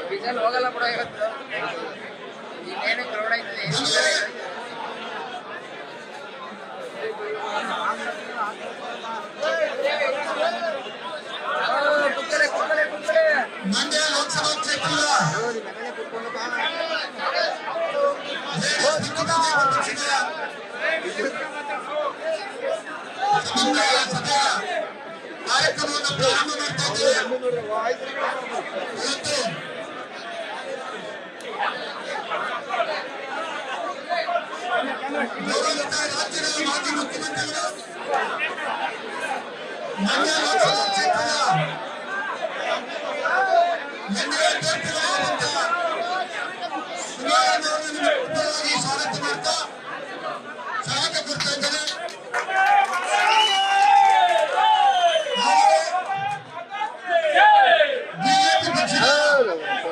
Diesel ಹೋಗಲ್ಲ ಬಿಡ ಇವತ್ತು. ಇನ್ನೇನು ಕ್ರೌಡ್ ಆಯ್ತದೆ. ಮಂಡ್ಯ ಲೋಕಸಭಾ ಕ್ಷೇತ್ರದ ಕಾರ್ಯಕ್ರಮವನ್ನು ಪ್ರಾರಂಭ ಮಾಡ್ತಾ ಇದ್ದೇವೆ. ಇವತ್ತು ಗೌರವಿತ ರಾಜ್ಯದ ಮಾಜಿ ಮುಖ್ಯಮಂತ್ರಿಗಳು ಮಂಡ್ಯ ಲೋಕಸಭಾ ಕ್ಷೇತ್ರದ ಸ್ವಾಗತ ಮಾಡ್ತಾ ಸ್ವಾಗತ ಕೊಡ್ತಾ ಇದ್ದಾರೆ. ಬಿಜೆಪಿ ಪಕ್ಷದ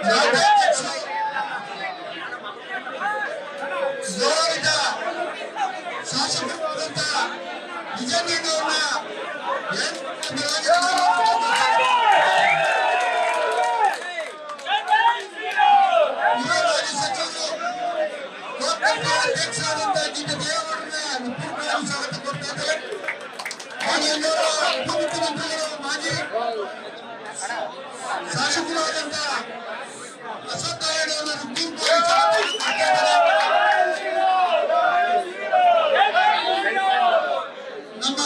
ರಾಜ್ಯಾಧ್ಯಕ್ಷರು ಗೌರವಿತ ಶಾಸಕರಾದಂತ ವಿಜಯಣ್ಣವ್ರನ್ನ ಅಧ್ಯಕ್ಷರಾದಂತ ಜಿಲ್ಲೆ ದೇವೇಗೌಡರನ್ನ ಸ್ವಾಗತ ಕೊಡ್ತಾ ಇದ್ದಾರೆ. ಉಪಮುಖ್ಯಮಂತ್ರಿಗಳು ಮಾಜಿ ಶಾಸಕರಾದಂತ ಅಶ್ವತ್ಥ ನಾರಾಯಣ ನಮ್ಮ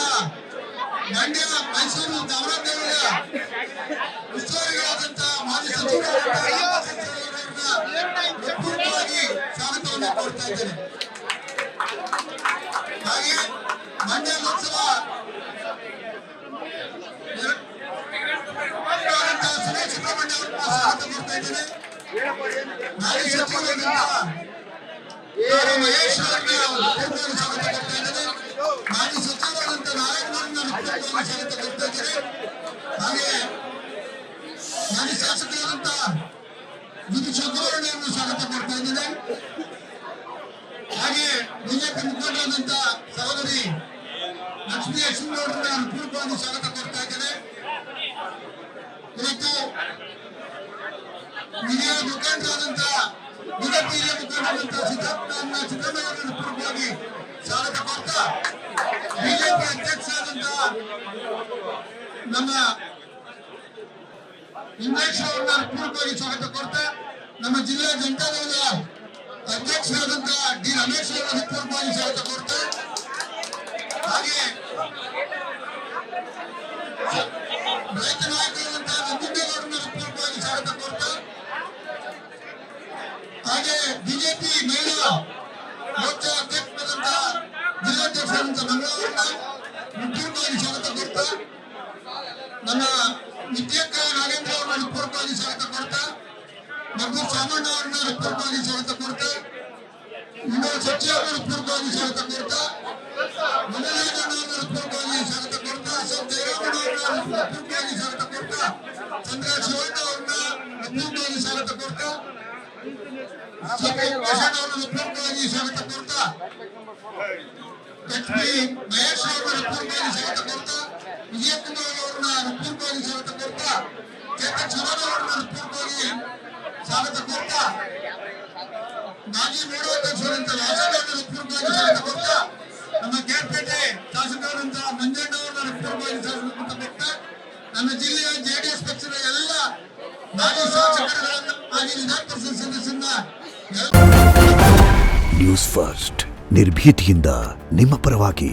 ಮಂಡ್ಯ ಮೈಸೂರು ಚಾಮರಾಜನಗರ ಉಸ್ತುವಾರಿಗಳಾದಂತ ಮಾಜಿ ಸಚಿವರಾಗಿ ಸ್ವಾಗತವನ್ನು ಕೋರ್ತಾ ಇದ್ದೇನೆ. ಹಾಗೆ ಮಂಡ್ಯ ಲೋಕಸಭಾ ಸುರೇಶ್ ಸುಬ್ರಹ್ಮಣ್ಯ ಅವರನ್ನು ಸ್ವಾಗತ ಕೋರ್ತಾ ಇದ್ದೇನೆ. ಮಾಜಿ ಸಚಿವರಾದಂತ ಮಹೇಶ್ ಅವರನ್ನ ಸ್ವಾಗತ ಕೊಡ್ತಾ ಇದ್ದೇನೆ. ಮಾಜಿ ಸಚಿವರಾದಂತ ನಾರಾಯಣಗೌಡರನ್ನ ಸ್ವಾಗತ ಕೊಡ್ತಾ ಇದ್ದೇನೆ. ಹಾಗೆ ಮಾಜಿ ಶಾಸಕರಾದಂತ ವಿಧುಶಂಕರವರನ್ನು ಸ್ವಾಗತ ಕೊಡ್ತಾ ಇದ್ದೇನೆ. ಹಾಗೆ ಬಿಜೆಪಿ ಮುಖಂಡರಾದಂತ ಸಹೋದರಿ ಲಕ್ಷ್ಮೀ ಅಶ್ವಿನವರನ್ನ ಪೂರ್ವವಾಗಿ ಸ್ವಾಗತ ಕೊಡ್ತಾ ಇದ್ದೇನೆ. ಇವತ್ತು ಹಿರಿಯ ಮುಖಂಡರಾದಂತ ಬಿಜೆಪಿ ಹಿರಿಯ ಮುಖಂಡರಾದಂತ ಸಿದ್ದರಾಮಯ್ಯವರನ್ನು ಪೂರ್ವವಾಗಿ ಸ್ವಾಗತ ಕೊಡ್ತಾ ಬಿಜೆಪಿ ಅಧ್ಯಕ್ಷರಾದಂತ ನಮ್ಮ ಇಂಗ್ಲೇಶ್ ಅವರನ್ನ ಪೂರ್ವವಾಗಿ ಸ್ವಾಗತ ಕೊಡ್ತಾ ನಮ್ಮ ಜಿಲ್ಲಾ ಜನತಾದಳದ ಅಧ್ಯಕ್ಷರಾದಂತ ಡಿ ರಮೇಶ್ ಅವರನ್ನು ಪೂರ್ವವಾಗಿ ಸ್ವಾಗತ ಕೊಡ್ತಾ ಹಾಗೆ ರೈತ ನಾಯಕರಾದಂತ ನಂಜುಂಡೇಗೌಡರನ್ನು ಪೂರ್ವವಾಗಿ ಸ್ವಾಗತ ಕೊಡ್ತಾ ಹಾಗೆ ಬಿಜೆಪಿ ಮಹಿಳಾ ಮೋರ್ಚಾ ಅಧ್ಯಕ್ಷರಾದಂತ ಜಿಲ್ಲಾಧ್ಯಕ್ಷರಾದಂತ ಮಂಗಳವರನ್ನ ಪೂರ್ವವಾಗಿ ಸ್ವಾಗತ ಕೊಡ್ತಾ ನಮ್ಮ ನಿತ್ಯಕ್ಕ ನಾಗೇಂದ್ರ ಅವರನ್ನು ಪೂರ್ವವಾಗಿ ಸ್ವಾಗತ ಕೊಡ್ತಾ ಮತ್ತು ಸಾಮಣ್ಣ ಅವರನ್ನ ಪೂರ್ವವಾಗಿ ಸ್ವಾಗತ ಕೊಡ್ತಾ ಇನ್ನು ಸಚಿವರನ್ನು ಪೂರ್ವವಾಗಿ ಸ್ವಾಗತ ಕೊಡ್ತಾ ಮನೋರಂಜನವರನ್ನು ಪೂರ್ವವಾಗಿ ಸ್ವಾಗತ ಕೊಡ್ತಾ ದೇವೇಗೌಡ ಅವರನ್ನ ಪೂರ್ವವಾಗಿ ಸ್ವಾಗತ ಕೊಡ್ತಾ ಚಂದ್ರ ಶಿವಣ್ಣ ಅವರನ್ನ ಪೂರ್ವವಾಗಿ ಸ್ವಾಗತ ಕೊಡ್ತಾ ಅವರನ್ನು ಪೂರ್ವವಾಗಿ ಸ್ವಾಗತ ಕೊಡ್ತಾ ಎಚ್ ಪಿ ಮಹೇಶ್ ಅವರನ್ನು ಪೂರ್ವವಾಗಿ ಸ್ವಾಗತ ಕೊಡ್ತಾ ವಿಜಯಕುಮಾರ್ ಅವರನ್ನ ಪೂರ್ವವಾಗಿ ಸ್ವಾಗತ ಕೊಡ್ತಾ ಚೇತನ್ ಶಿವಣ್ಣ ಅವರನ್ನ ಪೂರ್ವವಾಗಿ ಸ್ವಾಗತ ಕೊಡ್ತಾ ಮಾಜಿ ಮೂಢಾಧ್ಯಕ್ಷರಾದಂತ ವಾಸವಣ್ಣವರನ್ನು ಪೂರ್ವವಾಗಿ ಸ್ವಾಗತ ಕೊಡ್ತಾ ನಮ್ಮ ಕೇರ್ಪೇಟೆ ಶಾಸಕರಾದಂತ ಮಂಜಣ್ಣ ಅವರನ್ನ ಪೂರ್ವವಾಗಿ ಸ್ವಾಗತ ಕೊಡ್ತಾ ನನ್ನ ಜಿಲ್ಲೆಯ ಜೆಡಿಎಸ್ ಪಕ್ಷದ ಎಲ್ಲ ಮಾಜಿ ಶಾಸಕರುಗಳನ್ನ ಮಾಜಿ ವಿಧಾನ ಪರಿಷತ್ ಸದಸ್ಯರನ್ನ ನ್ಯೂಸ್ ಫಸ್ಟ್ ನಿರ್ಭೀತಿಯಿಂದ ನಿಮ್ಮ ಪರವಾಗಿ.